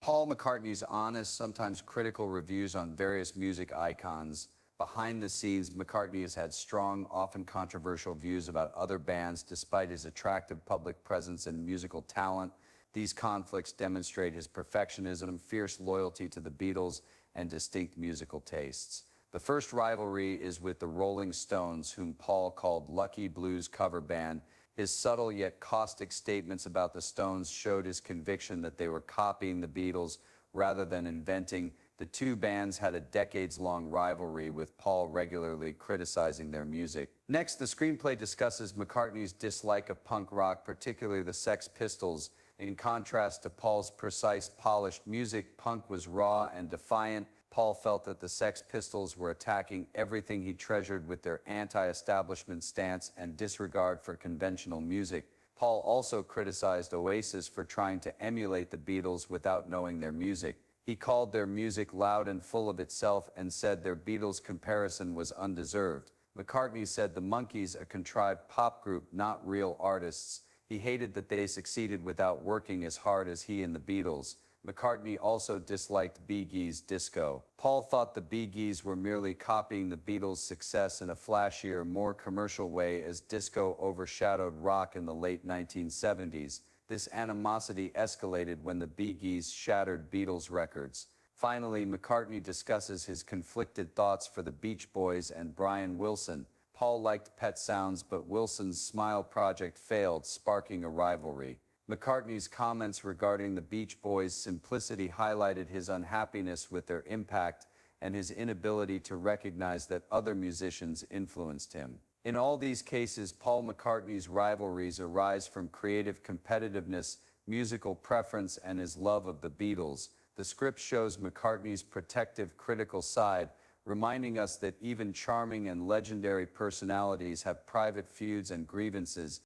Paul McCartney's honest, sometimes critical reviews on various music icons. Behind the scenes, McCartney has had strong, often controversial views about other bands despite his attractive public presence and musical talent. These conflicts demonstrate his perfectionism, fierce loyalty to the Beatles, and distinct musical tastes. The first rivalry is with the Rolling Stones, whom Paul called Lucky Blues cover band. His subtle yet caustic statements about the Stones showed his conviction that they were copying the Beatles rather than inventing. The two bands had a decades-long rivalry, with Paul regularly criticizing their music. Next, the screenplay discusses McCartney's dislike of punk rock, particularly the Sex Pistols. In contrast to Paul's precise, polished music, punk was raw and defiant. Paul felt that the Sex Pistols were attacking everything he treasured with their anti-establishment stance and disregard for conventional music. Paul also criticized Oasis for trying to emulate the Beatles without knowing their music. He called their music loud and full of itself and said their Beatles comparison was undeserved. McCartney said the Monkees, a contrived pop group, not real artists. He hated that they succeeded without working as hard as he and the Beatles. McCartney also disliked Bee Gees' disco. Paul thought the Bee Gees were merely copying the Beatles' success in a flashier, more commercial way as disco overshadowed rock in the late 1970s. This animosity escalated when the Bee Gees shattered Beatles records. Finally, McCartney discusses his conflicted thoughts for the Beach Boys and Brian Wilson. Paul liked Pet Sounds, but Wilson's Smile project failed, sparking a rivalry. McCartney's comments regarding the Beach Boys' simplicity highlighted his unhappiness with their impact and his inability to recognize that other musicians influenced him. In all these cases, Paul McCartney's rivalries arise from creative competitiveness, musical preference, and his love of the Beatles. The script shows McCartney's protective, critical side, reminding us that even charming and legendary personalities have private feuds and grievances.